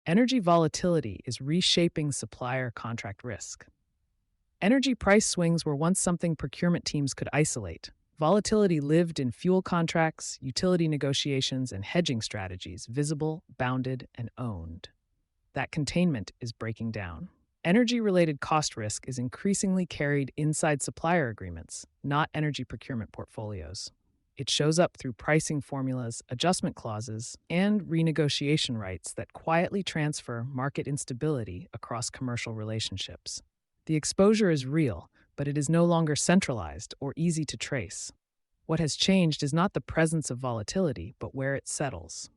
Energy volatility is reshaping supplier contract risk. Energy price swings were once something procurement teams could isolate. Volatility lived in fuel contracts, utility negotiations, and hedging strategies, visible, bounded, and owned. That containment is breaking down. Energy-related cost risk is increasingly carried inside supplier agreements, not energy procurement portfolios. It shows up through pricing formulas, adjustment clauses, and renegotiation rights that quietly transfer market instability across commercial relationships. The exposure is real, but it is no longer centralized or easy to trace. What has changed is not the presence of volatility, but where it settles.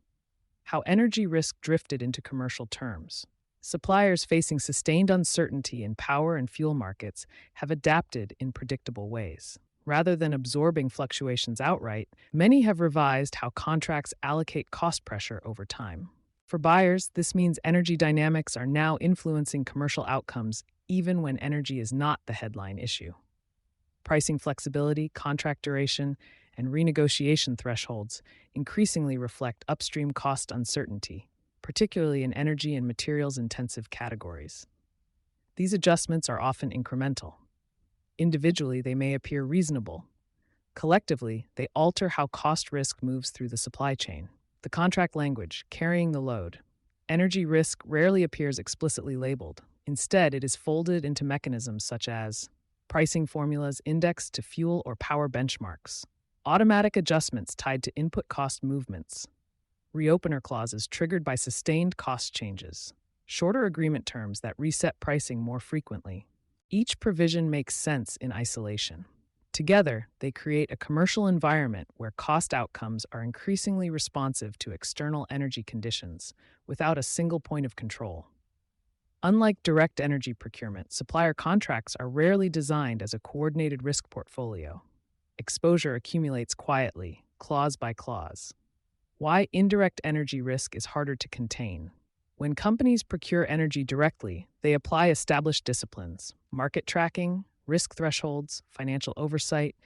How energy risk drifted into commercial terms. Suppliers facing sustained uncertainty in power and fuel markets have adapted in predictable ways. Rather than absorbing fluctuations outright, many have revised how contracts allocate cost pressure over time. For buyers, this means energy dynamics are now influencing commercial outcomes even when energy is not the headline issue. Pricing flexibility, contract duration, and renegotiation thresholds increasingly reflect upstream cost uncertainty, particularly in energy and materials-intensive categories. These adjustments are often incremental. Individually, they may appear reasonable. Collectively, they alter how cost risk moves through the supply chain. The contract language, carrying the load. Energy risk rarely appears explicitly labeled. Instead, it is folded into mechanisms such as pricing formulas indexed to fuel or power benchmarks, automatic adjustments tied to input cost movements, reopener clauses triggered by sustained cost changes, shorter agreement terms that reset pricing more frequently. Each provision makes sense in isolation. Together, they create a commercial environment where cost outcomes are increasingly responsive to external energy conditions without a single point of control. Unlike direct energy procurement, supplier contracts are rarely designed as a coordinated risk portfolio. Exposure accumulates quietly, clause by clause. Why indirect energy risk is harder to contain. When companies procure energy directly, they apply established disciplines, market tracking, risk thresholds, financial oversight,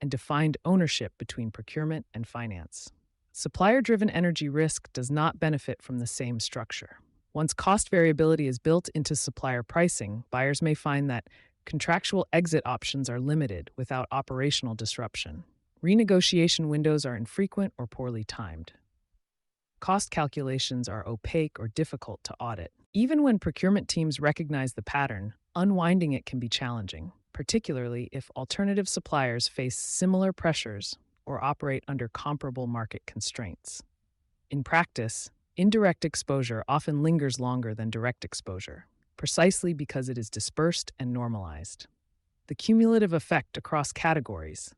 and defined ownership between procurement and finance. Supplier-driven energy risk does not benefit from the same structure. Once cost variability is built into supplier pricing, buyers may find that contractual exit options are limited without operational disruption. Renegotiation windows are infrequent or poorly timed. Cost calculations are opaque or difficult to audit. Even when procurement teams recognize the pattern, unwinding it can be challenging, particularly if alternative suppliers face similar pressures or operate under comparable market constraints. In practice, indirect exposure often lingers longer than direct exposure, precisely because it is dispersed and normalized. The cumulative effect across categories.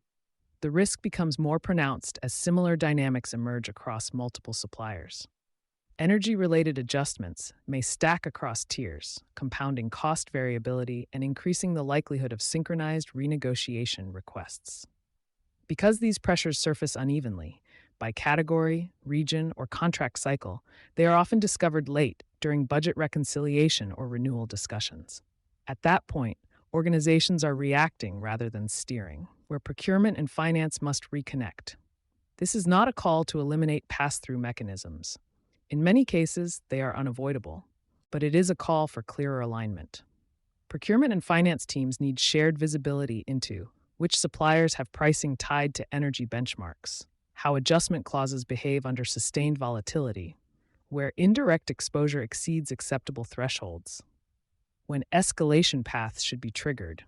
The risk becomes more pronounced as similar dynamics emerge across multiple suppliers. Energy-related adjustments may stack across tiers, compounding cost variability and increasing the likelihood of synchronized renegotiation requests. Because these pressures surface unevenly, by category, region, or contract cycle, they are often discovered late during budget reconciliation or renewal discussions. At that point, organizations are reacting rather than steering, where procurement and finance must reconnect. This is not a call to eliminate pass-through mechanisms. In many cases, they are unavoidable, but it is a call for clearer alignment. Procurement and finance teams need shared visibility into which suppliers have pricing tied to energy benchmarks, how adjustment clauses behave under sustained volatility, where indirect exposure exceeds acceptable thresholds, when escalation paths should be triggered.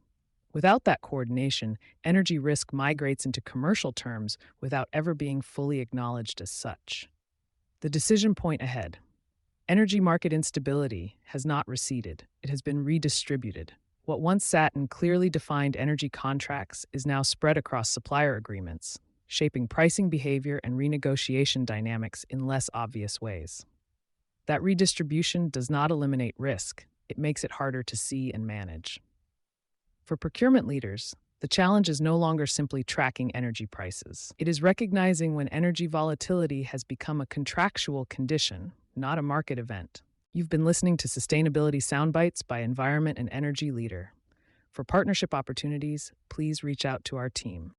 Without that coordination, energy risk migrates into commercial terms without ever being fully acknowledged as such. The decision point ahead. Energy market instability has not receded. It has been redistributed. What once sat in clearly defined energy contracts is now spread across supplier agreements, shaping pricing behavior and renegotiation dynamics in less obvious ways. That redistribution does not eliminate risk. It makes it harder to see and manage. For procurement leaders, the challenge is no longer simply tracking energy prices. It is recognizing when energy volatility has become a contractual condition, not a market event. You've been listening to Sustainability Soundbites by Environment and Energy Leader. For partnership opportunities, please reach out to our team.